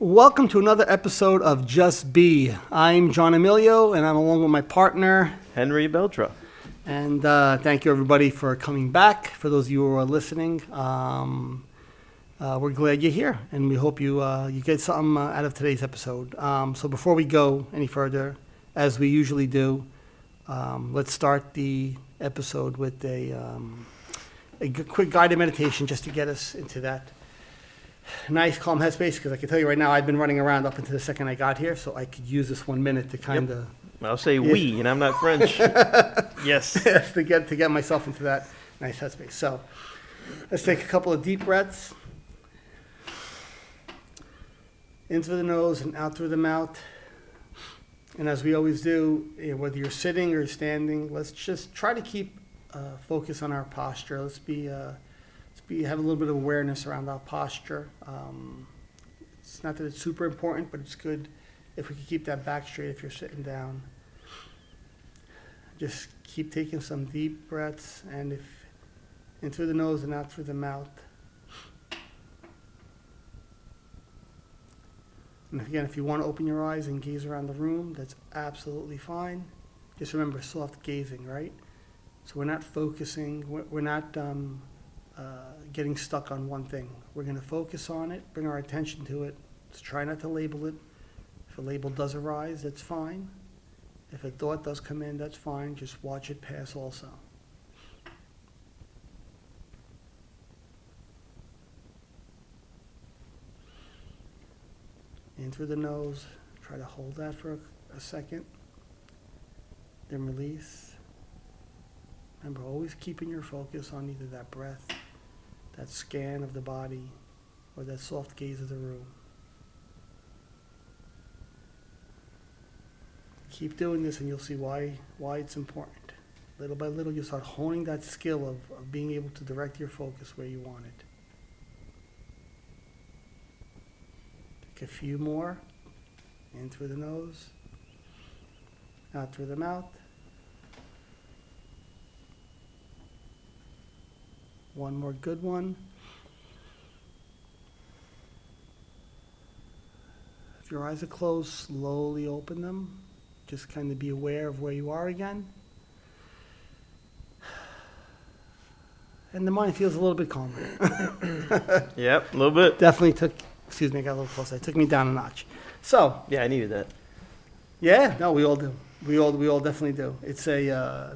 Welcome to another episode of Just Be. I'm John Emilio, and I'm along with my partner, Henry Beltra. And thank you, everybody, for coming back. For those of you who are listening, we're glad you're here, and we hope you get something out of today's episode. So before we go any further, as we usually do, let's start the episode with a quick guided meditation just to get us into that nice, calm headspace, because I can tell you right now, I've been running around up until the second I got here, so I could use this 1 minute to kind of... I'll say we, and I'm not French. Yes. to get myself into that nice headspace. So let's take a couple of deep breaths. In through the nose and out through the mouth. And as we always do, whether you're sitting or standing, let's just try to keep focus on our posture. Let's have a little bit of awareness around our posture. It's not that it's super important, but it's good if we can keep that back straight if you're sitting down. Just keep taking some deep breaths, and if in through the nose and out through the mouth. And again, if you want to open your eyes and gaze around the room, that's absolutely fine. Just remember soft gazing, right? So we're not focusing, we're not getting stuck on one thing. We're going to focus on it, bring our attention to it. Let's try not to label it. If a label does arise, that's fine. If a thought does come in, that's fine. Just watch it pass also. In through the nose. Try to hold that for a second. Then release. Remember, always keeping your focus on either that breath, that scan of the body, or that soft gaze of the room. Keep doing this and you'll see why it's important. Little by little, you'll start honing that skill of being able to direct your focus where you want it. Take a few more. In through the nose, out through the mouth. One more good one. If your eyes are closed, slowly open them. Just kind of be aware of where you are again. And the mind feels a little bit calmer. Yep, a little bit. Definitely I got a little closer. It took me down a notch. So. Yeah, I needed that. Yeah, no, we all do. We all definitely do. It's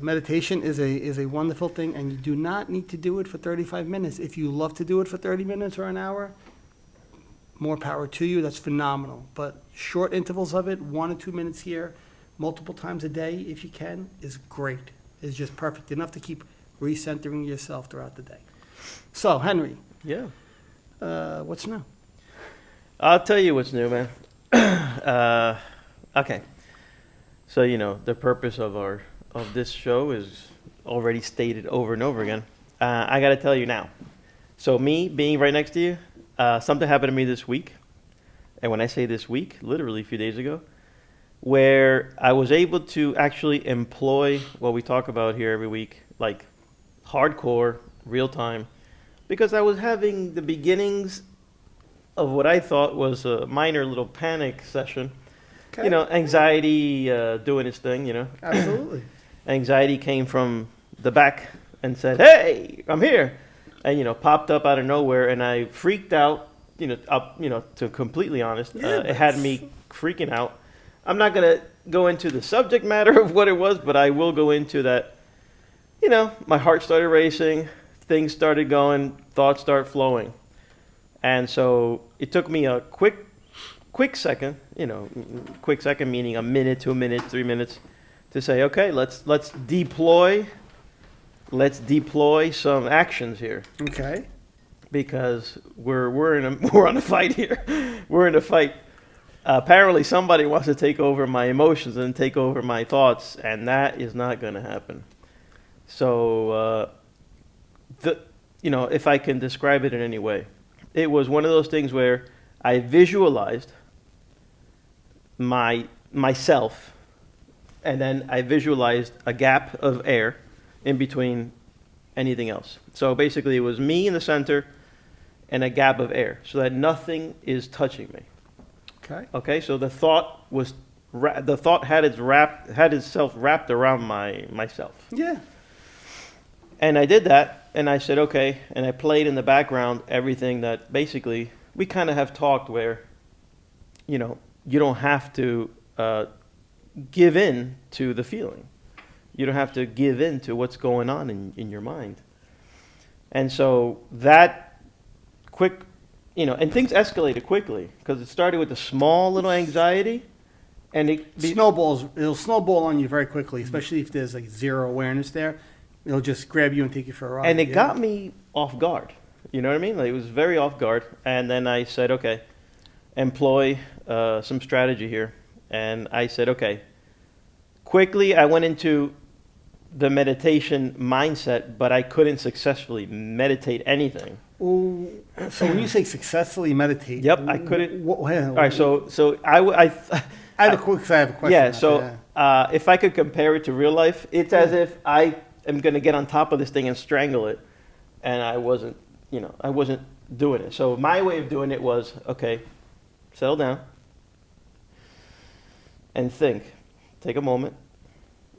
meditation is a wonderful thing, and you do not need to do it for 35 minutes. If you love to do it for 30 minutes or an hour, more power to you. That's phenomenal. But short intervals of it, 1 or 2 minutes here, multiple times a day, if you can, is great. It's just perfect enough to keep recentering yourself throughout the day. So, Henry. Yeah. What's new? I'll tell you what's new, man. Okay. So, the purpose of this show is already stated over and over again. I got to tell you now. So me being right next to you, something happened to me this week. And when I say this week, literally a few days ago, where I was able to actually employ what we talk about here every week, like hardcore, real time, because I was having the beginnings of what I thought was a minor little panic session. Okay. Anxiety doing its thing, Absolutely. Anxiety came from the back and said, "Hey, I'm here," and popped up out of nowhere, and I freaked out. To completely honest, it had me freaking out. I'm not gonna go into the subject matter of what it was, but I will go into that. My heart started racing, things started going, thoughts start flowing, and so it took me a quick second, quick second meaning a minute, 2 minutes, 3 minutes, to say, okay, let's deploy some actions here. Okay. Because we're on a fight here. We're in a fight. Apparently, somebody wants to take over my emotions and take over my thoughts, and that is not going to happen. So, if I can describe it in any way, it was one of those things where I visualized myself, and then I visualized a gap of air in between anything else. So basically it was me in the center and a gap of air so that nothing is touching me. Okay. Okay, so the thought had itself wrapped around myself. Yeah. And I did that, and I said, okay, and I played in the background everything that basically we kind of have talked where, you know, you don't have to give in to the feeling. You don't have to give in to what's going on in your mind. And so that quick, you know, and things escalated quickly because it started with a small little anxiety, and It'll snowball on you very quickly, especially if there's like zero awareness there. It'll just grab you and take you for a ride. and it yeah. got me off guard. You know what I mean? Like, it was very off guard. And then I said, okay, employ some strategy here. And I said, okay. Quickly, I went into the meditation mindset, but I couldn't successfully meditate anything. Oh, so when you say successfully meditate, Yep, I couldn't. All All right, so I I have a question. yeah. about So that. if I could compare it to real life, it's as if I am going to get on top of this thing and strangle it, and I wasn't doing it. So my way of doing it was, okay, settle down and think. Take a moment.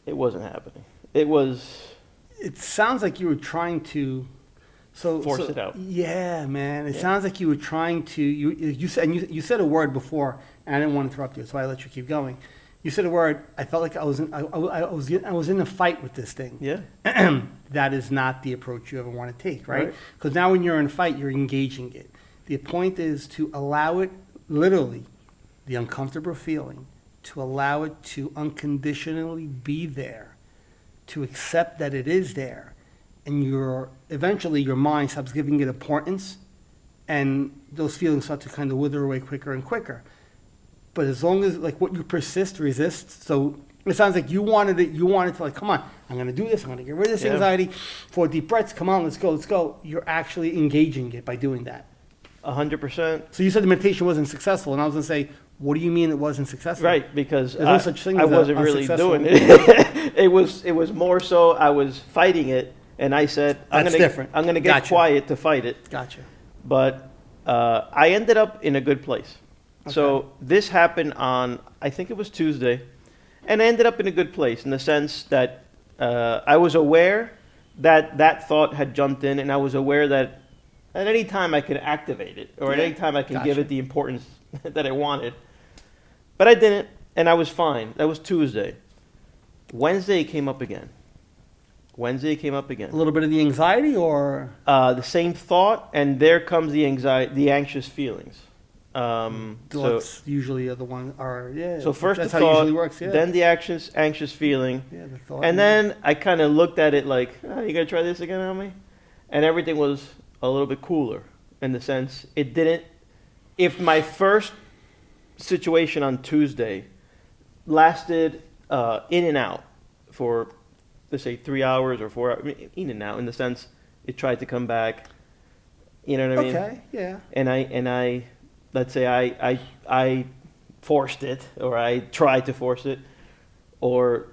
It wasn't happening. It was It sounds like you were trying to force it out. Yeah, man. It Yeah. sounds like you were trying to. You said a word before, and I didn't want to interrupt you, so I let you keep going. You said a word. I felt like I was in a fight with this thing. Yeah. That is not the approach you ever want to take, right? Right. Because now when you're in a fight, you're engaging it. The point is to allow it, literally, the uncomfortable feeling, to allow it to unconditionally be there, to accept that it is there, and eventually your mind stops giving it importance, and those feelings start to kind of wither away quicker and quicker. But as long as, like, what you persist resists, so it sounds like you wanted to, like, come on, I'm going to do this, I'm going to get rid of this Yeah. anxiety, 4 deep breaths, come on, let's go. You're actually engaging it by doing that. 100%. So you said the meditation wasn't successful, and I was going to say, what do you mean it wasn't successful? Right, because There's no such thing I as a wasn't really unsuccessful- doing it. it was more so I was fighting it, and I said, That's different. I'm going to get Gotcha. quiet to fight it. Gotcha. But I ended up in a good place. So this happened on, I think it was Tuesday, and I ended up in a good place in the sense that I was aware that thought had jumped in, and I was aware that at any time I could activate it, or at Yeah. any time I could give Gotcha. it the importance that I wanted. But I didn't, and I was fine. That was Tuesday. Wednesday it came up again. A little bit of the anxiety, or The same thought, and there comes the anxiety, the anxious feelings. thoughts usually are the one are yeah. So first that's the how it thought, usually works. Yeah. then the anxious feeling, yeah, the thought. and then I kind of looked at it like, oh, you gonna try this again on me? And everything was a little bit cooler in the sense it didn't. If my first situation on Tuesday lasted in and out for, let's say, 3 hours or 4 hours, I mean, in and out in the sense it tried to come back. You know what I mean? Okay. Yeah. And I let's say I forced it, or I tried to force it, or,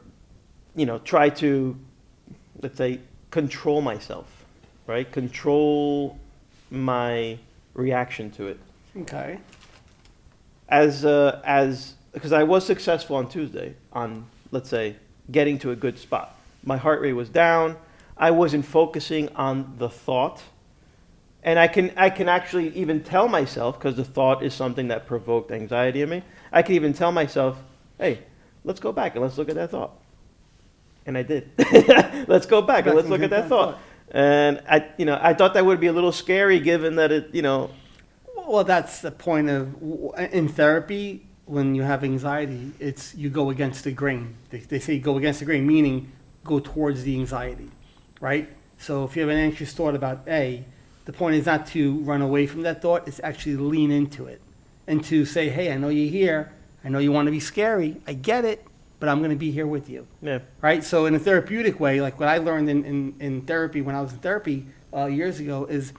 you know, try to, let's say, control myself, right? Control my reaction to it. Okay. Because I was successful on Tuesday on, let's say, getting to a good spot. My heart rate was down. I wasn't focusing on the thought. And I can actually even tell myself, because the thought is something that provoked anxiety in me, I can even tell myself, hey, let's go back and let's look at that thought. And I did. Let's go back and let's look at that thought. And I thought that would be a little scary given that it, Well, that's the point of in therapy. When you have anxiety, it's you go against the grain. They say go against the grain, meaning go towards the anxiety, right? So if you have an anxious thought about A, the point is not to run away from that thought. It's actually lean into it and to say, hey, I know you're here. I know you want to be scary. I get it, but I'm going to be here with you. Yeah. Right? So in a therapeutic way, like what I learned in therapy when I was in therapy years ago is,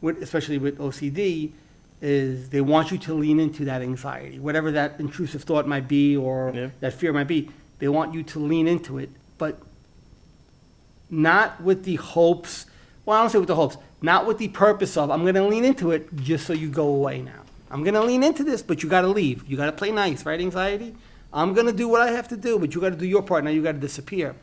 especially with OCD, is they want you to lean into that anxiety, whatever that intrusive thought might be or Yeah. that fear might be. They want you to lean into it, but not with the hopes, well, I don't say with the hopes, not with the purpose of, I'm going to lean into it just so you go away now. I'm going to lean into this, but you got to leave. You got to play nice, right, anxiety? I'm going to do what I have to do, but you got to do your part. Now you got to disappear.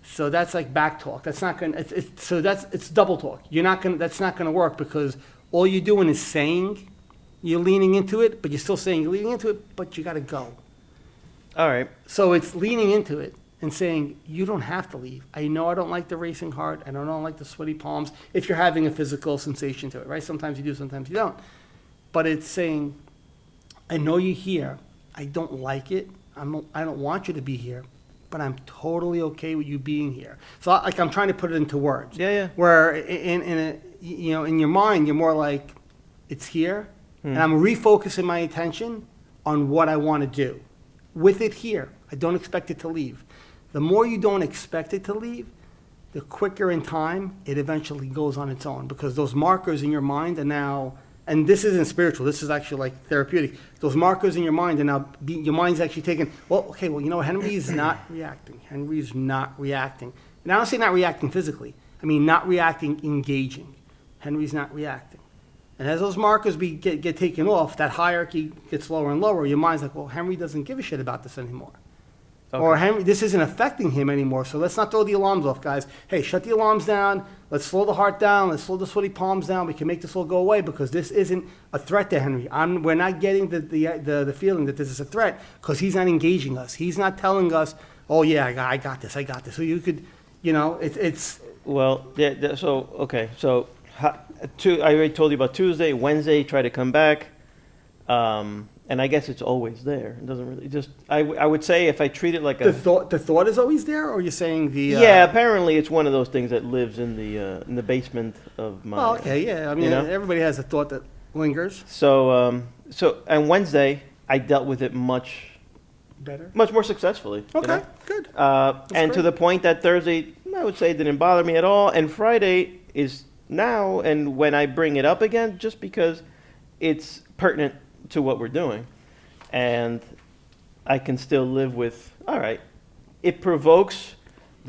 So that's like back talk. That's not going to, it's double talk. That's not going to work because all you're doing is saying you're leaning into it, but you're still saying you're leaning into it, but you got to go. All right. So it's leaning into it and saying, you don't have to leave. I know I don't like the racing heart. I don't like the sweaty palms if you're having a physical sensation to it, right? Sometimes you do, sometimes you don't. But it's saying, I know you're here. I don't like it. I don't want you to be here, but I'm totally okay with you being here. So like I'm trying to put it into words. Yeah, yeah. Where in your mind, you're more like, it's here, and I'm refocusing my attention on what I want to do. With it here, I don't expect it to leave. The more you don't expect it to leave, the quicker in time it eventually goes on its own, because those markers in your mind are now, and this isn't spiritual, this is actually like therapeutic. Those markers in your mind are now, your mind's actually taking, Henry's not reacting. Henry's not reacting. And I don't say not reacting physically. I mean not reacting, engaging. Henry's not reacting. And as those markers get taken off, that hierarchy gets lower and lower. Your mind's like, well, Henry doesn't give a shit about this anymore. Okay. Or Henry, this isn't affecting him anymore, so let's not throw the alarms off, guys. Hey, shut the alarms down. Let's slow the heart down. Let's slow the sweaty palms down. We can make this all go away because this isn't a threat to Henry. We're not getting the feeling that this is a threat because he's not engaging us. He's not telling us, oh, yeah, I got this. So you could, it's... Well, yeah, so, okay. So, I already told you about Tuesday. Wednesday, try to come back. And I guess it's always there. It doesn't really just. I would say if I treat it like The thought is always there, or you're saying the? Yeah, apparently it's one of those things that lives in the basement of my. Oh, okay, yeah. I mean, you know? everybody has a thought that lingers. So and Wednesday I dealt with it much Better. more successfully. you Okay, know? good. And to great. the point that Thursday I would say it didn't bother me at all, and Friday is now, and when I bring it up again, just because it's pertinent to what we're doing, and I can still live with, all right, it provokes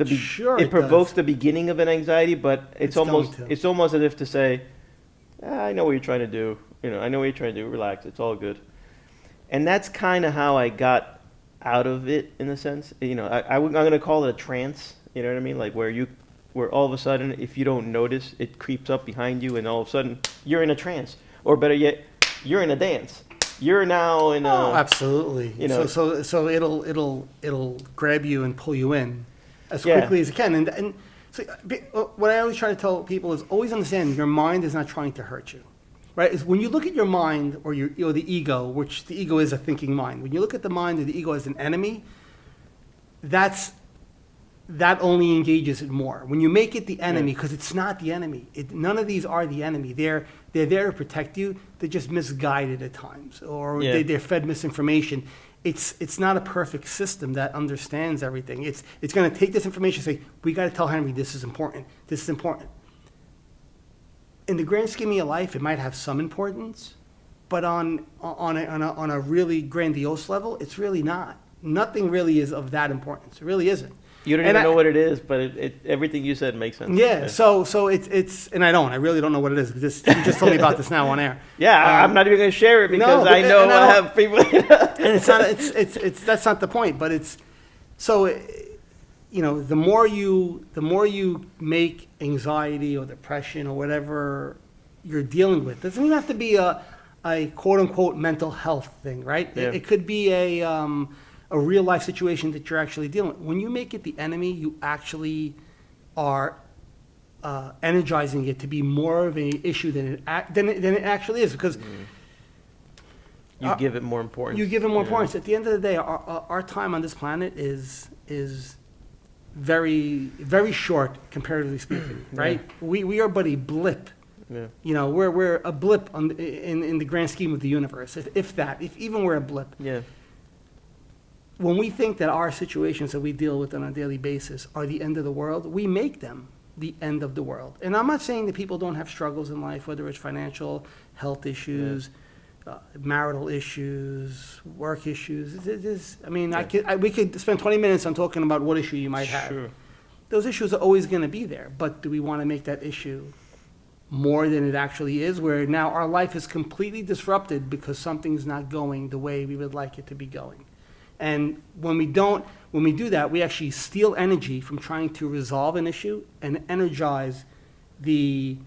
Sure it it provokes does. the beginning of an anxiety, but It's going to. it's almost as if to say, I know what you're trying to do, I know what you're trying to do, relax, it's all good. And that's kind of how I got out of it, in a sense. I'm going to call it a trance, you know what I mean, like where all of a sudden, if you don't notice, it creeps up behind you, and all of a sudden you're in a trance, or better yet, you're in a dance. You're now in a. Oh, absolutely. know. So it'll grab you and pull you in as Yeah. quickly as it can. And so what I always try to tell people is always understand your mind is not trying to hurt you, right? Is when you look at your mind or the ego, which the ego is a thinking mind. When you look at the mind or the ego as an enemy, that only engages it more. When you make it the enemy, because it's not the enemy. None of these are the enemy. They're there to protect you. They're just misguided at times, or Yeah. they're fed misinformation. It's not a perfect system that understands everything. It's going to take this information and say, we got to tell Henry this is important. This is important. In the grand scheme of your life, it might have some importance, but on a really grandiose level, it's really not. Nothing really is of that importance. It really isn't. You don't And even know I- what it is, but everything you said makes sense. Yeah, so it's, and I really don't know what it is. You just told me about this now on air. Yeah, I'm not even going to share it because no, I know and I I don't- have people. And it's not, it's that's not the point. But it's so, the more you make anxiety or depression or whatever you're dealing with, doesn't even have to be a quote unquote mental health thing, right? Yeah. It could be a real life situation that you're actually dealing with. When you make it the enemy, you actually are energizing it to be more of an issue than it actually is, because You give it more importance. you give it more Yeah. importance. At the end of the day, our time on this planet is very, very short, comparatively speaking, right? We are but a blip. Yeah. We're a blip in the grand scheme of the universe, if even we're a blip. Yeah. When we think that our situations that we deal with on a daily basis are the end of the world, we make them the end of the world. And I'm not saying that people don't have struggles in life, whether it's financial, health issues, marital issues, work issues. We could spend 20 minutes on talking about what issue you might have. Sure. Those issues are always going to be there, but do we want to make that issue more than it actually is, where now our life is completely disrupted because something's not going the way we would like it to be going. And when we do that, we actually steal energy from trying to resolve an issue and energize the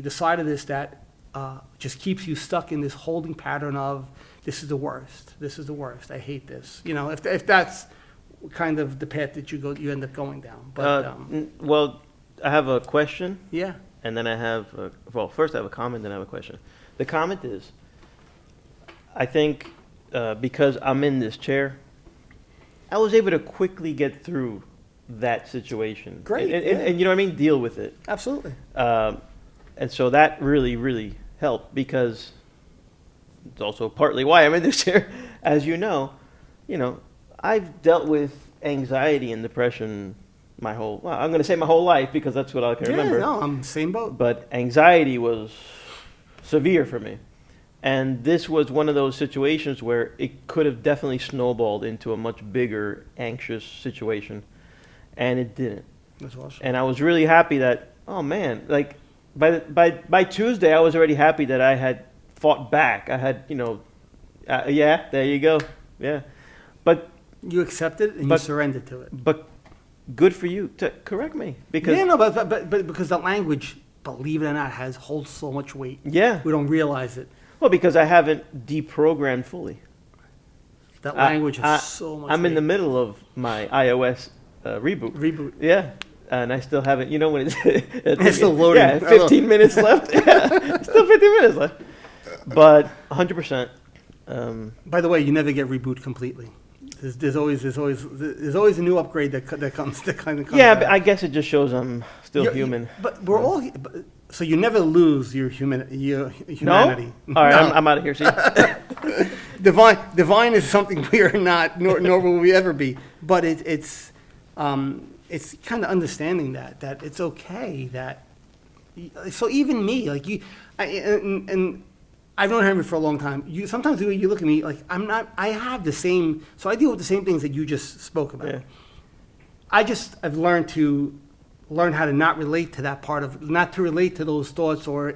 side of this that just keeps you stuck in this holding pattern of, this is the worst, I hate this. You know, if that's kind of the path that you end up going down. But Well, I have a question, yeah, and then I have first I have a comment, then I have a question. The comment is, I think because I'm in this chair, I was able to quickly get through that situation. Great, And you know what I mean? Deal with it. absolutely. And so that really, really helped, because it's also partly why I'm in this chair. As you know, I've dealt with anxiety and depression I'm going to say my whole life, because that's what I can remember. No, I'm same boat. But anxiety was severe for me. And this was one of those situations where it could have definitely snowballed into a much bigger anxious situation. And it didn't. That's awesome. And I was really happy that, oh man, like by Tuesday, I was already happy that I had fought back. I had, yeah, there you go. Yeah. But You accepted it and you surrendered to it. But good for you to correct me, because Yeah, no, but because the language, believe it or not, holds so much weight. yeah, We don't realize it. well, because I haven't deprogrammed fully. That language has so much I'm weight. in the middle of my iOS reboot. Reboot. Yeah, and I still haven't. You know when it's It's still loading. Yeah, 15 minutes left. Yeah, still 15 minutes left. But 100%. By the way, you never get reboot completely. There's always a new upgrade that comes. Yeah, back. but I guess it just shows I'm still You're- human. But we're all. So you never lose your humanity. No. All right, No. I'm out of here. See. Divine is something we are not, nor will we ever be. But it's kind of understanding that it's okay that. So even me, like you, and I've known Henry for a long time. Sometimes the way you look at me, like I'm not. I have the same. So I deal with the same things that you just spoke about. Yeah. I've learn how to not relate to that part of, not to relate to those thoughts or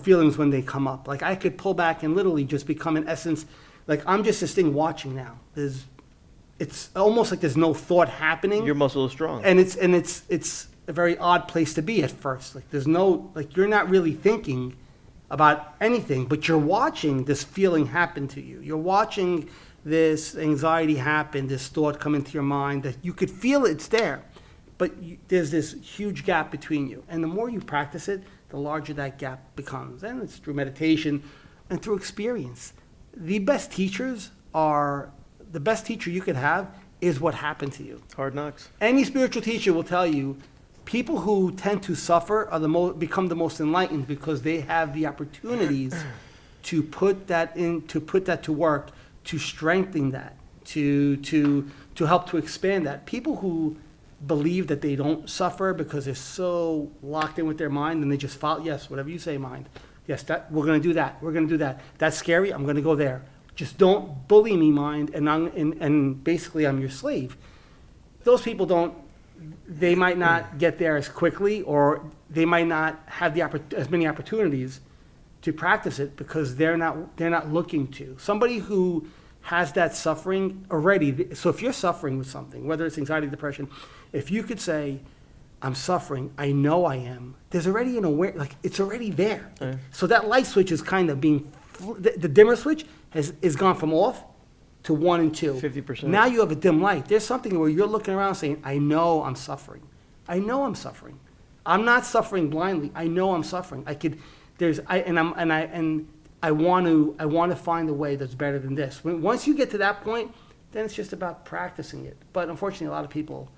feelings when they come up. Like I could pull back and literally just become, in essence, like I'm just this thing watching now. It's almost like there's no thought happening. Your muscle is strong. And it's a very odd place to be at first. Like there's no, like you're not really thinking about anything, but you're watching this feeling happen to you. You're watching this anxiety happen, this thought come into your mind that you could feel it's there. But there's this huge gap between you. And the more you practice it, the larger that gap becomes. And it's through meditation and through experience. The best teacher you could have is what happened to you. Hard knocks. Any spiritual teacher will tell you, people who tend to suffer are become the most enlightened because they have the opportunities to put that to work, to strengthen that, to help to expand that. People who believe that they don't suffer because they're so locked in with their mind and they just follow, yes, whatever you say, mind. Yes, we're going to do that. We're going to do that. That's scary. I'm going to go there. Just don't bully me, mind, and basically I'm your slave. Those people they might not get there as quickly, or they might not have as many opportunities to practice it because they're not looking to. Somebody who has that suffering already. So if you're suffering with something, whether it's anxiety, depression, if you could say, I'm suffering, I know I am, there's already an awareness, like it's already there. Yeah. So that light switch is kind of the dimmer switch is gone from off to 1 and 2. 50%. Now you have a dim light. There's something where you're looking around saying, I know I'm suffering. I know I'm suffering. I'm not suffering blindly. I know I'm suffering. I want to find a way that's better than this. Once you get to that point, then it's just about practicing it. But unfortunately, a lot of people,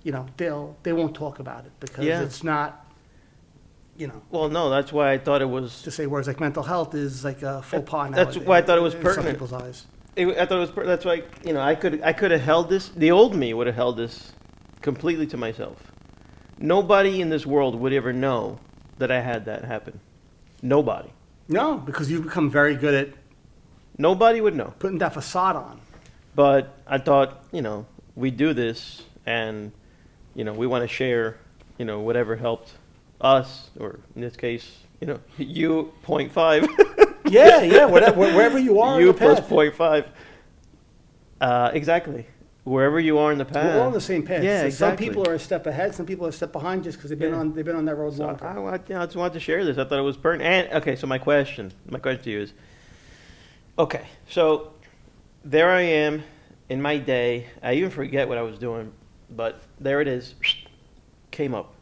they won't talk about it because it's not, Well, no, that's why I thought it was. to say words like mental health is like a faux pas That's nowadays why I thought it was in pertinent. some people's eyes. I thought it was. That's why I could have held this. The old me would have held this completely to myself. Nobody in this world would ever know that I had that happen. Nobody. No, because you've become very good at Nobody would know. putting that facade on. But I thought, we do this, and we want to share, whatever helped us, or in this case, you 0.5, Yeah, whatever, wherever you are you in the plus path. 0.5. Exactly. Wherever you are in the path. We're all on the same path. Yeah, So exactly. Some people are a step ahead, some people are a step behind just because Yeah. they've been on that road So longer. I just wanted to share this. I thought it was pertinent. And, okay, so my question to you is, okay, so there I am in my day. I even forget what I was doing, but there it is. Came up.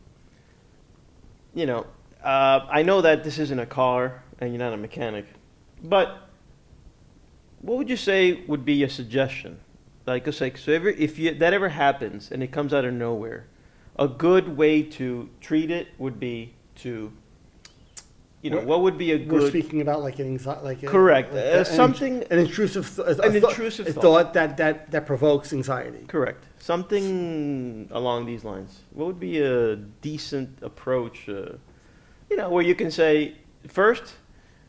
I know that this isn't a car and you're not a mechanic, but what would you say would be a suggestion? Like, so if that ever happens and it comes out of nowhere, a good way to treat it would be to, what would be a We're good, speaking about like an anxiety, correct, something, an intrusive, an intrusive a thought. thought that provokes anxiety. Correct, something along these lines. What would be a decent approach, where you can say, first,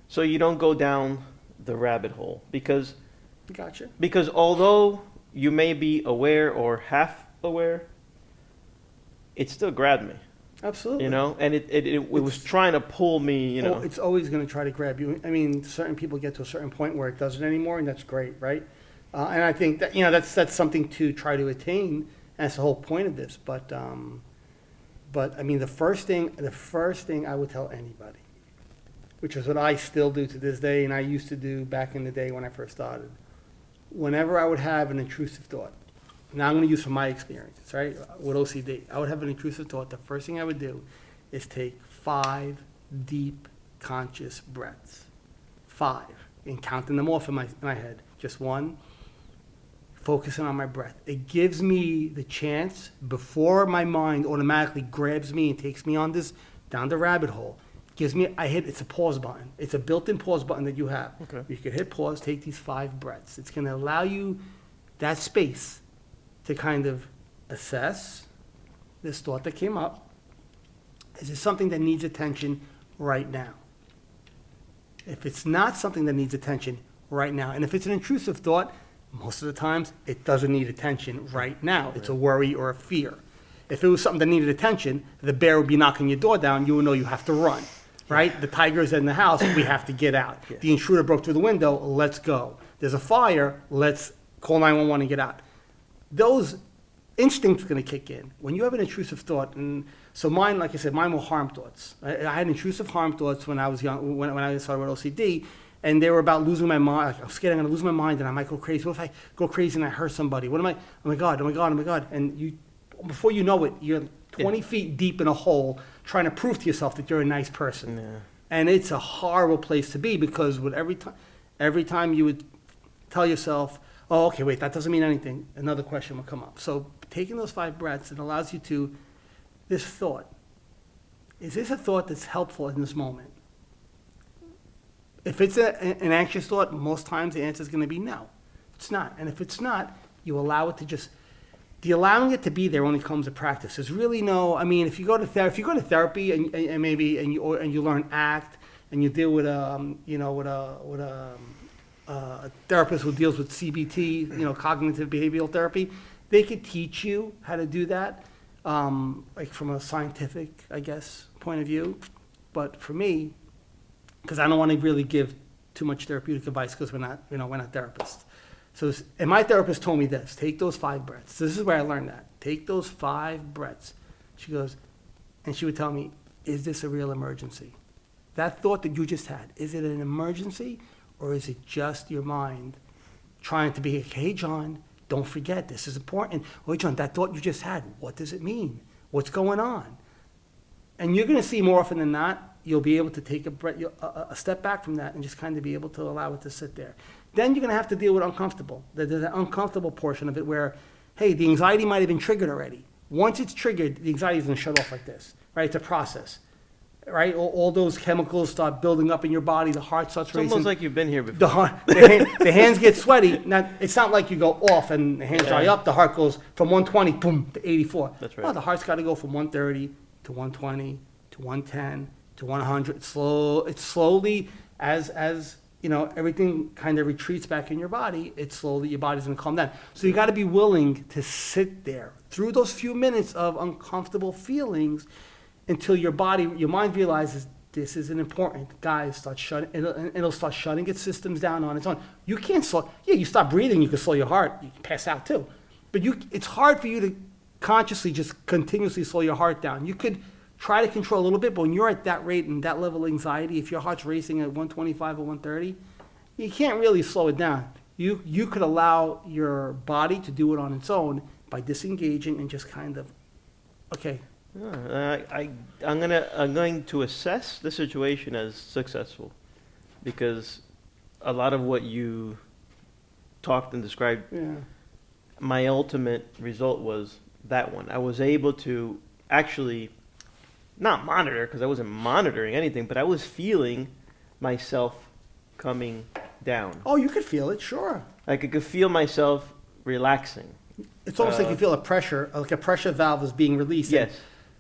so you don't go down the rabbit hole, because Gotcha. although you may be aware or half aware, it still grabbed me, Absolutely. and it was trying to pull me, Oh, it's always going to try to grab you. I mean, certain people get to a certain point where it doesn't anymore, and that's great, right? And I think that that's something to try to attain. That's the whole point of this. But I mean, the first thing I would tell anybody, which is what I still do to this day, and I used to do back in the day when I first started. Whenever I would have an intrusive thought, now I'm going to use from my experience, right, with OCD, I would have an intrusive thought. The first thing I would do is take 5 deep, conscious breaths. 5, and counting them off in my head. Just 1, focusing on my breath. It gives me the chance, before my mind automatically grabs me and takes me on this, down the rabbit hole, it's a pause button. It's a built-in pause button that you have. Okay. You can hit pause, take these 5 breaths. It's going to allow you that space to kind of assess this thought that came up. Is it something that needs attention right now? If it's not something that needs attention right now, and if it's an intrusive thought, most of the times it doesn't need attention right now. It's a worry or a fear. If it was something that needed attention, the bear would be knocking your door down, you would know you have to run, right? The tiger's in the house, we have to get out. Yeah. The intruder broke through the window, let's go. There's a fire, let's call 911 and get out. Those instincts are going to kick in. When you have an intrusive thought, and so mine, like I said, mine were harm thoughts. I had intrusive harm thoughts when I was young, when I started with OCD, and they were about losing my mind. Like, I'm scared I'm going to lose my mind and I might go crazy. What if I go crazy and I hurt somebody? What am I? Oh my God, oh my God, oh my God. And before you know it, you're 20 feet deep in a hole trying to prove to yourself that you're a nice person. Yeah. And it's a horrible place to be, because with every time you would tell yourself, oh, okay, wait, that doesn't mean anything, another question will come up. So taking those 5 breaths, it allows you to, this thought, is this a thought that's helpful in this moment? If it's an anxious thought, most times the answer is going to be no, it's not. And if it's not, you allow it to just, the allowing it to be there only comes to practice. There's really no, I mean, if you go to therapy and maybe you learn ACT and you deal with a therapist who deals with CBT, cognitive behavioral therapy, they could teach you how to do that, like from a scientific, I guess, point of view. But for me, because I don't want to really give too much therapeutic advice, because we're not therapists. So, and my therapist told me this: take those 5 breaths. This is where I learned that. Take those 5 breaths. She goes, and she would tell me, is this a real emergency? That thought that you just had, is it an emergency, or is it just your mind trying to be, hey, John, don't forget, this is important. Oh, John, that thought you just had, what does it mean? What's going on? And you're going to see more often than not, you'll be able to take a step back from that and just kind of be able to allow it to sit there. Then you're going to have to deal with uncomfortable. There's an uncomfortable portion of it where, hey, the anxiety might have been triggered already. Once it's triggered, the anxiety is going to shut off like this, right? It's a process, right? All those chemicals start building up in your body. The heart starts It's racing. almost like you've been here before. The hands get sweaty. Now, it's not like you go off and the hands dry Yeah. up. The heart goes from 120, boom, to 84. That's right. No, the heart's got to go from 130 to 120 to 110 to 100. It's slowly, as everything kind of retreats back in your body, your body's going to calm down. So you got to be willing to sit there through those few minutes of uncomfortable feelings until your mind realizes this isn't important. Guys, it'll start shutting its systems down on its own. You can't slow, yeah, you stop breathing, you can slow your heart, you can pass out too. But it's hard for you to consciously just continuously slow your heart down. You could try to control a little bit, but when you're at that rate and that level of anxiety, if your heart's racing at 125 or 130, you can't really slow it down. You could allow your body to do it on its own by disengaging and just kind of, okay, I'm going to assess the situation as successful, because a lot of what you talked and described, yeah. my ultimate result was that one. I was able to actually not monitor, because I wasn't monitoring anything, but I was feeling myself coming down. Oh, you could feel it, sure. Like I could feel myself relaxing. It's almost like you feel a pressure, like a pressure valve is being released. Yes.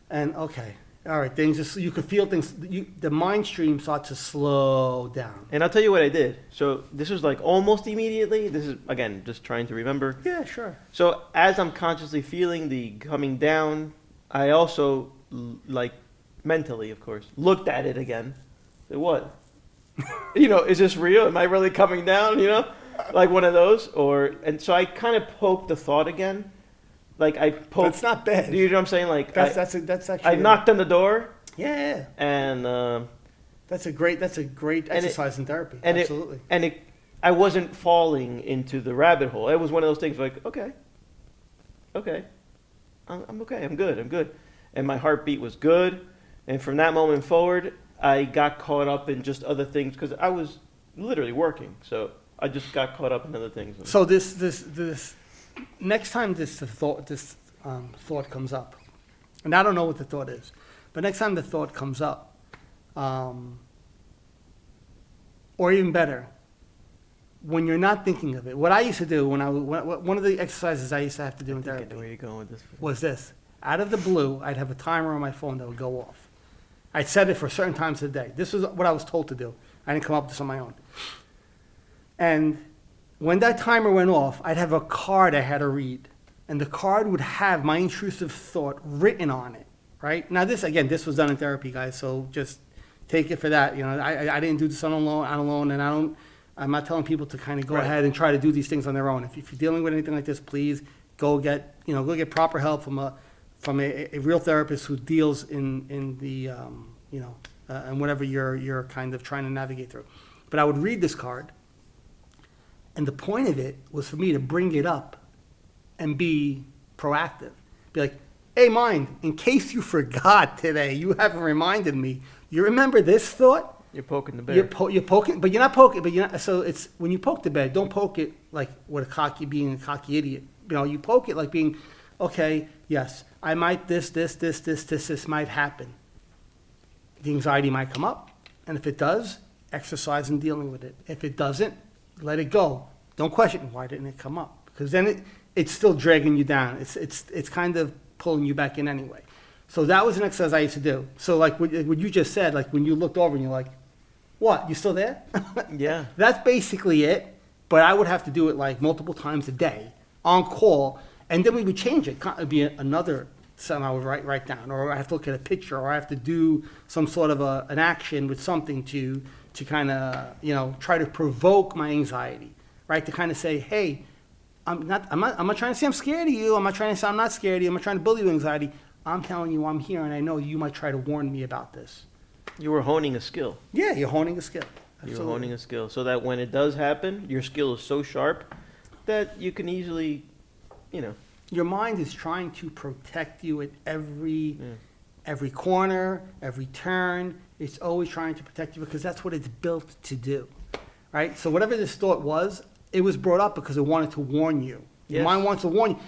And okay, all right, you could feel things, the mind stream starts to slow down. And I'll tell you what I did. So this was like almost immediately. This is, again, just trying to remember. Yeah, sure. So as I'm consciously feeling the coming down, I also, like mentally, of course, looked at it again. Said, what? Is this real? Am I really coming down? Like one of those. And so I kind of poked the thought again. Like I poked. That's not bad. Do you know what I'm saying? Like that's actually. I knocked on the door. Yeah. And that's a great exercise in therapy. And absolutely. I wasn't falling into the rabbit hole. It was one of those things like, okay, I'm okay, I'm good. And my heartbeat was good. And from that moment forward, I got caught up in just other things because I was literally working. So I just got caught up in other things. So this next time this thought comes up, and I don't know what the thought is, but next time the thought comes up, or even better, when you're not thinking of it, what I used to do one of the exercises I used to have to do in I know therapy where you're going with this. was this. Out of the blue, I'd have a timer on my phone that would go off. I'd set it for certain times of the day. This was what I was told to do. I didn't come up with this on my own. And when that timer went off, I'd have a card I had to read. And the card would have my intrusive thought written on it, right? Now this was done in therapy, guys, so just take it for that. I didn't do this on alone, and I'm not telling people to kind of go Right. ahead and try to do these things on their own. If you're dealing with anything like this, please go get proper help from a real therapist who deals in the and whatever you're kind of trying to navigate through. But I would read this card, and the point of it was for me to bring it up and be proactive. Be like, hey, mind, in case you forgot today, you haven't reminded me. You remember this thought? You're poking the bear. You're poking, but you're not poking. But you're not. So it's when you poke the bear, don't poke it like being a cocky idiot. You poke it like being, okay, yes, I might this might happen. The anxiety might come up, and if it does, exercise in dealing with it. If it doesn't, let it go. Don't question why didn't it come up, because then it's still dragging you down. It's kind of pulling you back in anyway. So that was an exercise I used to do. So like what you just said, like when you looked over and you're like, what, you still there? Yeah. That's basically it. But I would have to do it like multiple times a day on call. And then we would change it. It'd be another something I would write down, or I have to look at a picture, or I have to do some sort of an action with something to kind of, try to provoke my anxiety, right? To kind of say, hey, I'm not trying to say I'm scared of you. I'm not trying to say I'm not scared of you. I'm not trying to bully you, anxiety. I'm telling you I'm here, and I know you might try to warn me about this. You were honing a skill. Yeah, you're honing a skill. You're Absolutely. honing a skill so that when it does happen, your skill is so sharp that you can easily, Your mind is trying to protect you at every corner, every turn. It's always trying to protect you because that's what it's built to do, right? So whatever this thought was, it was brought up because it wanted to warn you. Your Yes. mind wants to warn you.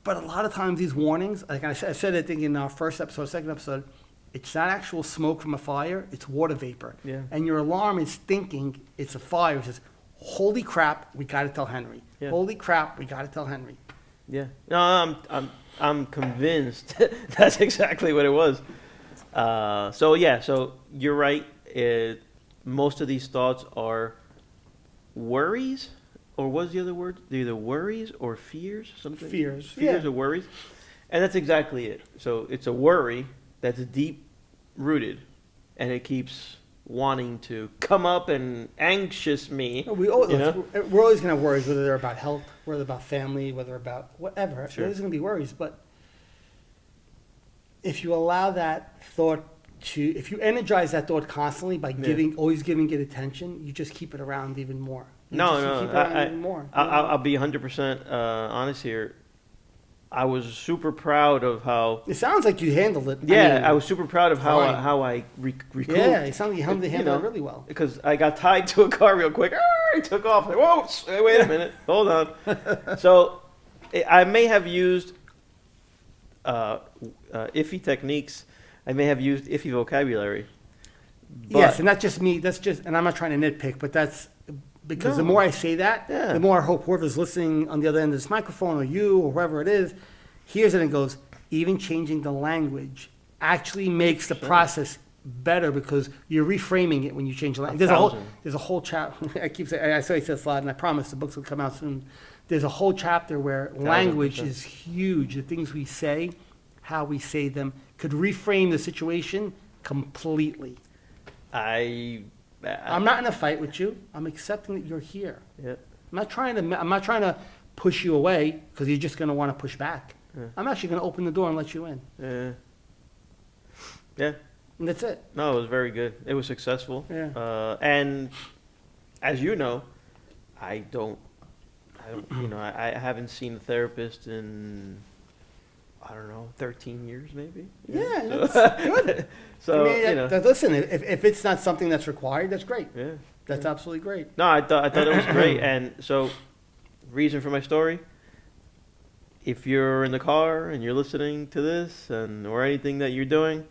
But a lot of times these warnings, like I said I think in our first episode, second episode, it's not actual smoke from a fire, it's water vapor. Yeah. And your alarm is thinking it's a fire. It says, holy crap, we got to tell Henry. Yeah. Holy crap, we got to tell Henry. Yeah. No, I'm convinced that's exactly what it was. So you're right. Most of these thoughts are worries, or what's the other word? They're either worries or fears, something. Fears, Fears yeah. or worries, and that's exactly it. So it's a worry that's deep rooted, and it keeps wanting to come up and anxious me. We always, You know? we're always going to have worries, whether they're about health, whether they're about family, whether they're about whatever. Sure. There's going to be worries, but if you allow that thought if you energize that thought constantly by always giving it attention, you just keep it around even more. You keep it around even more. I'll be 100% honest here. I was super proud of how. It sounds like you handled it. Yeah, I mean, I was super proud of how fine. I recouped. Yeah, it sounds like you handled it really well. Because I got tied to a car real quick. I took off. Like, whoa, wait a minute. Hold on. So I may have used iffy techniques. I may have used iffy vocabulary. But Yes, and that's just me. That's just, and I'm not trying to nitpick, but that's because the No. more I say that, Yeah. the more I hope whoever's listening on the other end of this microphone, or you, or whoever it is, hears it and goes, even changing the language actually makes the process better because you're reframing it when you change the language. There's a whole chapter. I keep saying, I say this a lot, and I promise the books will come out soon. There's a whole chapter where language 1000%. is huge. The things we say, how we say them, could reframe the situation completely. I'm not in a fight with you. I'm accepting that you're here. Yeah. I'm not trying to push you away because you're just going to want to push back. Yeah. I'm actually going to open the door and let you in. Yeah. And that's it. No, it was very good. It was successful. Yeah. And as you know, I haven't seen a therapist in, I don't know, 13 years maybe. Yeah, So- that's good. So, I mean, listen, if it's not something that's required, that's great. yeah. That's absolutely great. No, I thought it was great. And so, reason for my story, if you're in the car and you're listening to this or anything that you're doing,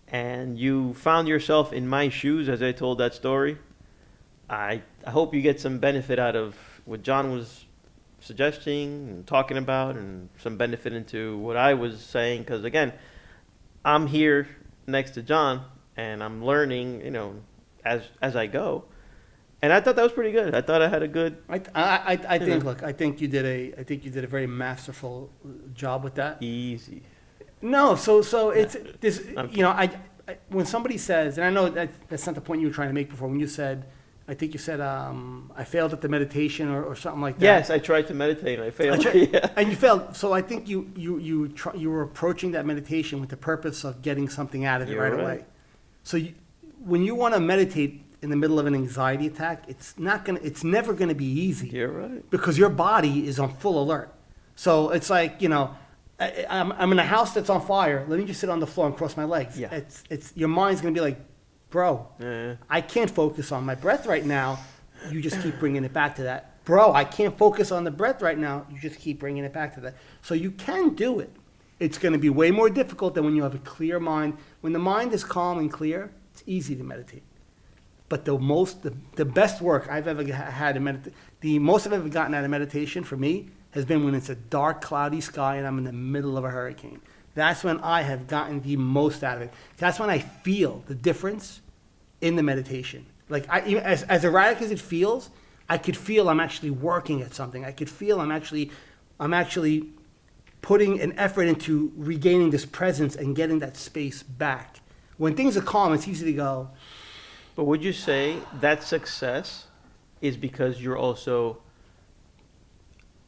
and you found yourself in my shoes as I told that story, I hope you get some benefit out of what John was suggesting and talking about, and some benefit into what I was saying. Because again, I'm here next to John, and I'm learning, as I go. And I thought that was pretty good. I thought I had a good. I think. Look, I think you did a very masterful job with that. Easy. No, so it's this. I when somebody says, and I know that's not the point you were trying to make before. When you said, I think you said, I failed at the meditation or something like that. Yes, I tried to meditate and I failed. Yeah. And you failed. So I think you were approaching that meditation with the purpose of getting something out of it You're right right. away. So when you want to meditate in the middle of an anxiety attack, it's never gonna be easy. You're right. Because your body is on full alert. So it's like, I'm in a house that's on fire. Let me just sit on the floor and cross my legs. Yeah. It's your mind's gonna be like, bro, Yeah. I can't focus on my breath right now. You just keep bringing it back to that. Bro, I can't focus on the breath right now. You just keep bringing it back to that. So you can do it. It's going to be way more difficult than when you have a clear mind. When the mind is calm and clear, it's easy to meditate. But the best work I've ever had in meditation, the most I've ever gotten out of meditation for me has been when it's a dark, cloudy sky and I'm in the middle of a hurricane. That's when I have gotten the most out of it. That's when I feel the difference in the meditation. Like as erratic as it feels, I could feel I'm actually working at something. I could feel I'm actually putting an effort into regaining this presence and getting that space back. When things are calm, it's easy to go. But would you say that success is because you're also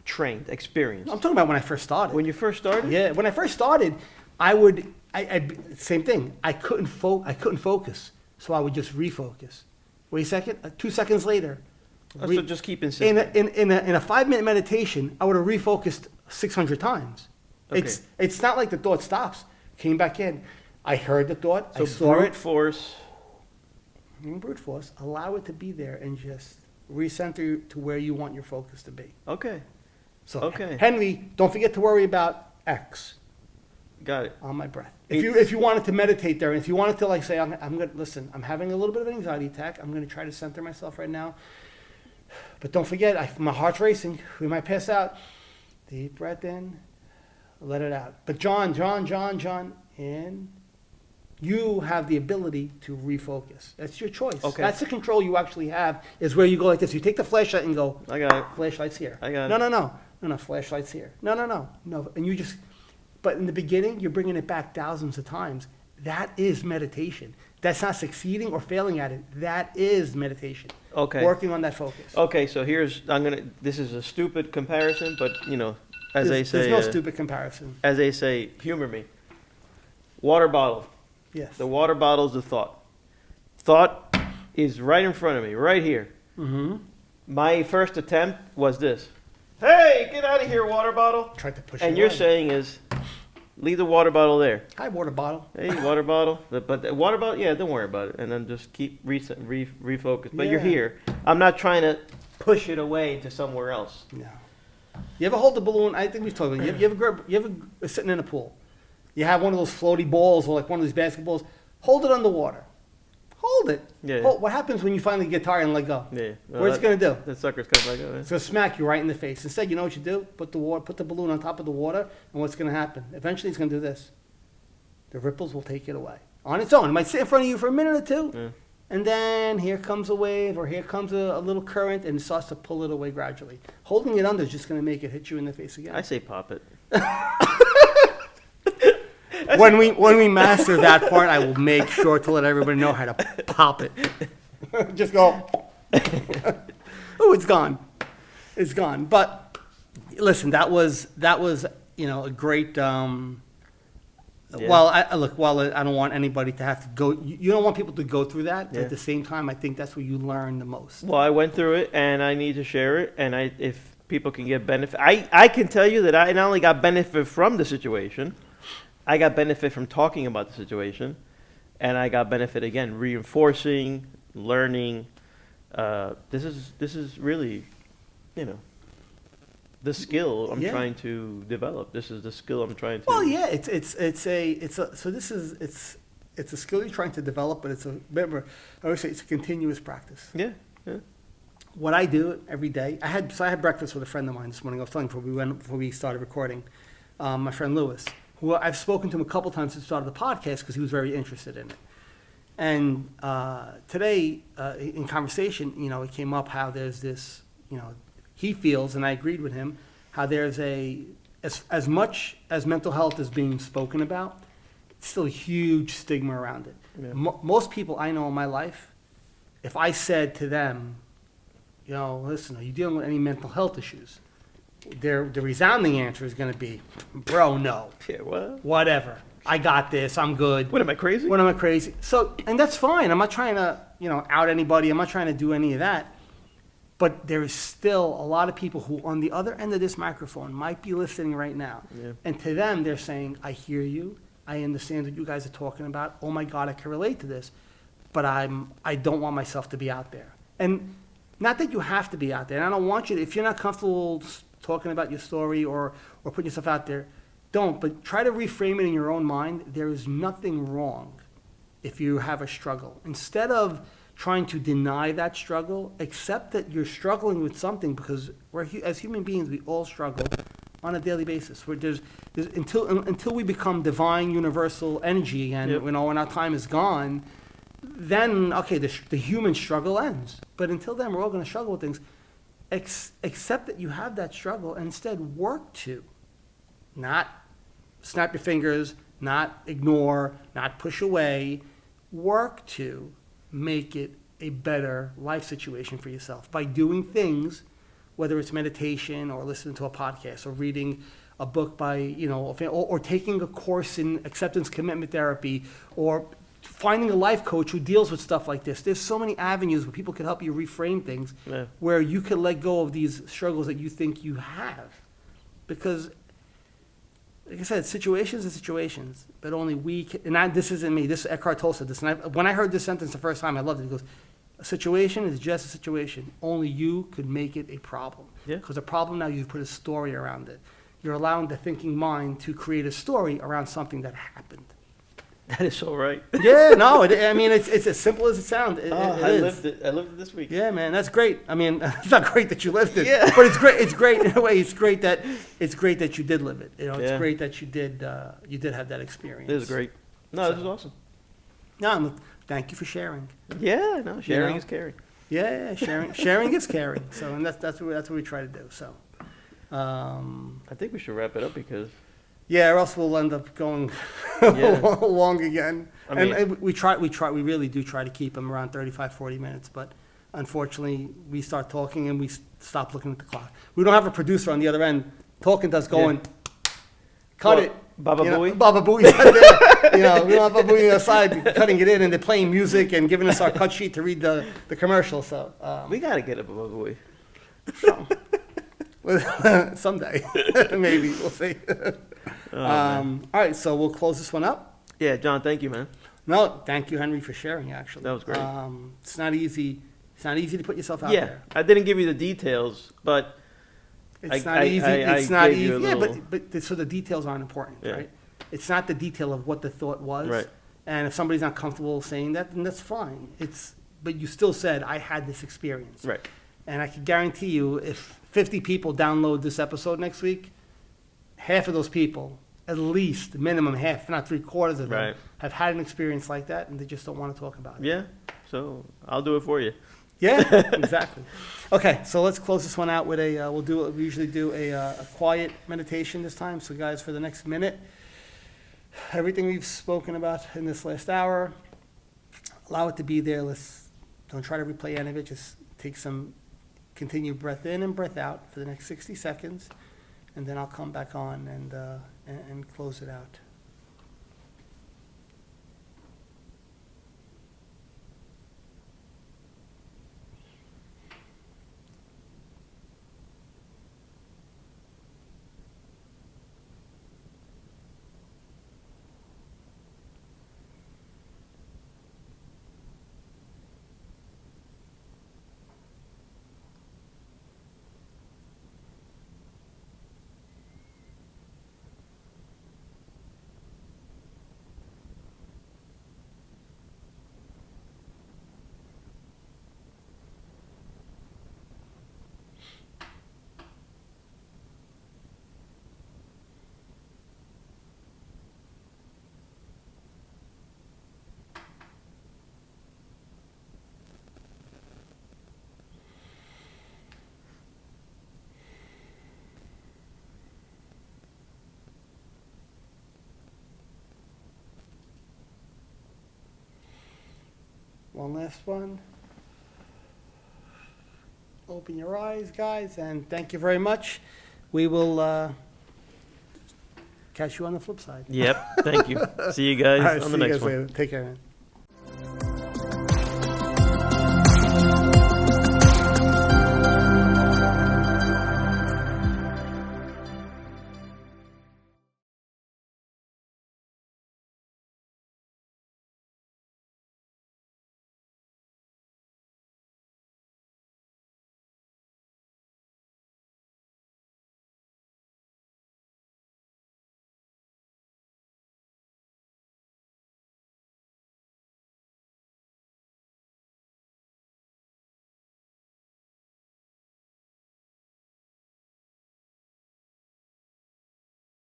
trained, experienced? I'm talking about when I first started. When you first started? Yeah, when I first started, same thing. I couldn't focus, so I would just refocus. Wait a second. 2 seconds later, So just keep insisting. in a 5-minute meditation, I would have refocused 600 times. Okay. It's not like the thought stops. Came back in. I heard the thought. So I saw brute it. force. Brute force. Allow it to be there and just recenter to where you want your focus to be. Okay. So, Okay. Henry, don't forget to worry about X Got it. on my breath. If you wanted to meditate there, if you wanted to say, I'm going to listen, I'm having a little bit of an anxiety attack. I'm going to try to center myself right now. But don't forget, my heart's racing. We might pass out. Deep breath in, let it out. But John, in. You have the ability to refocus. That's your choice. Okay. That's the control you actually have, is where you go like this. You take the flashlight and go, I got it. flashlight's here. I got no, it. No, flashlight's here. No. And you just, but in the beginning, you're bringing it back thousands of times. That is meditation. That's not succeeding or failing at it. That is meditation. Okay. Working on that focus. Okay, so this is a stupid comparison, but, as they say, There's no stupid comparison. as they say, humor me. Water bottle. Yes. The water bottle is the thought. Thought is right in front of me, right here. Mm-hmm. My first attempt was this. Hey, get out of here, water bottle. Tried to push And it you're away. saying is, leave the water bottle there. Hi, water bottle. Hey, water bottle. But the water bottle, yeah, don't worry about it. And then just keep refocus. But you're Yeah. here. I'm not trying to push it away into somewhere else. No. You ever hold the balloon? I think we've talked about it. You ever sitting in a pool? You have one of those floaty balls or like one of these basketballs. Hold it underwater. Hold it. Yeah. What happens when you finally get tired and let go? Yeah. Well, What's it going to do? That sucker's coming back up. It's going to smack you right in the face. Instead, you know what you do? Put the balloon on top of the water, and what's going to happen? Eventually, it's going to do this. The ripples will take it away on its own. It might sit in front of you for a minute or two, Yeah. and then here comes a wave, or here comes a little current, and it starts to pull it away gradually. Holding it under is just going to make it hit you in the face again. I say pop it. When we master that part, I will make sure to let everybody know how to pop it. Just go. Oh, it's gone. It's gone. But listen, that was a great. Yeah. While I don't want anybody to have to go. You don't want people to go through that. Yeah. At the same time, I think that's where you learn the most. Well, I went through it, and I need to share it. And if people can get benefit, I can tell you that I not only got benefit from the situation, I got benefit from talking about the situation, and I got benefit again reinforcing, learning. This is really, the skill I'm Yeah. trying to develop. This is the skill I'm trying to. Well, yeah, it's a skill you're trying to develop, but remember, I always say it's a continuous practice. Yeah. Yeah. What I do every day, I had breakfast with a friend of mine this morning. I was telling you before we started recording, my friend Lewis, who I've spoken to him a couple times since the start of the podcast because he was very interested in it. And today, in conversation, it came up how there's this, he feels, and I agreed with him, how there's as much as mental health is being spoken about, it's still a huge stigma around it. Yeah. Most people I know in my life, if I said to them, listen, are you dealing with any mental health issues? The resounding answer is going to be, bro, no. Yeah. What? Whatever. I got this. I'm good. What am I crazy? What am I crazy? So, and that's fine. I'm not trying to, out anybody. I'm not trying to do any of that. But there is still a lot of people who, on the other end of this microphone, might be listening right now. Yeah. And to them, they're saying, I hear you. I understand what you guys are talking about. Oh my God, I can relate to this. But I don't want myself to be out there. And not that you have to be out there. And I don't want you to, if you're not comfortable talking about your story or putting yourself out there, don't. But try to reframe it in your own mind. There is nothing wrong if you have a struggle. Instead of trying to deny that struggle, accept that you're struggling with something because as human beings, we all struggle on a daily basis. There's until we become divine, universal energy again, Yep. when our time is gone, then, okay, the human struggle ends. But until then, we're all going to struggle with things. Accept that you have that struggle and instead work to. Not snap your fingers, not ignore, not push away. Work to make it a better life situation for yourself by doing things, whether it's meditation or listening to a podcast or reading a book by, or taking a course in acceptance commitment therapy or finding a life coach who deals with stuff like this. There's so many avenues where people can help you reframe things, Yeah. where you can let go of these struggles that you think you have. Because, like I said, situations are situations, but only we can, and this isn't me, this Eckhart Tolle said this, and when I heard this sentence the first time, I loved it. He goes, a situation is just a situation. Only you could make it a problem. Yeah. Because a problem now, you've put a story around it. You're allowing the thinking mind to create a story around something that happened. That is so right. Yeah, no, it's as simple as it sounds. I lived it this week. Yeah, man, that's great. I mean, it's not great that you lived it, Yeah. but it's great. It's great in a way. It's great that you did live it. It's Yeah. great that you did have that experience. This is great. No, this So- is awesome. No, thank you for sharing. Yeah, no, sharing know? is caring. Yeah, sharing is caring. So, and that's what we try to do. So, I think we should wrap it up because Yeah, or else we'll end up going Yeah. long again. I mean- And we really do try to keep them around 35, 40 minutes, but unfortunately, we start talking and we stop looking at the clock. We don't have a producer on the other end talking to us going, cut Well, it. Baba You know, Booey? Baba Booey's right there. You know, we don't have Baba Booey on the side cutting it in and they're playing music and giving us our cut sheet to read the commercial, so. We gotta get a Baba Booey. Someday, maybe, we'll see. Oh, man. All right, so we'll close this one up. Yeah, John, thank you, man. No, thank you, Henry, for sharing, actually. That was great. It's not easy to put yourself out Yeah, there. I didn't give you the details, but It's I- not easy, I it's not gave you easy, a yeah, little- but, so the details aren't important, Yeah. right? It's not the detail of what the thought was. Right. And if somebody's not comfortable saying that, then that's fine. But you still said, I had this experience. right. And I can guarantee you, if 50 people download this episode next week, half of those people, at least minimum half, if not three-quarters of them, Right. have had an experience like that, and they just don't want to talk about it. Yeah, so I'll do it for you. Yeah, exactly. Okay, so let's close this one out with we usually do a quiet meditation this time. So guys, for the next minute, everything we've spoken about in this last hour, allow it to be there. Don't try to replay any of it. Just take some continued breath in and breath out for the next 60 seconds, and then I'll come back on and close it out. One last one. Open your eyes, guys, and thank you very much. We will catch you on the flip side. Yep, thank you. See you All guys right, on see the you next guys one. later. Take care, man.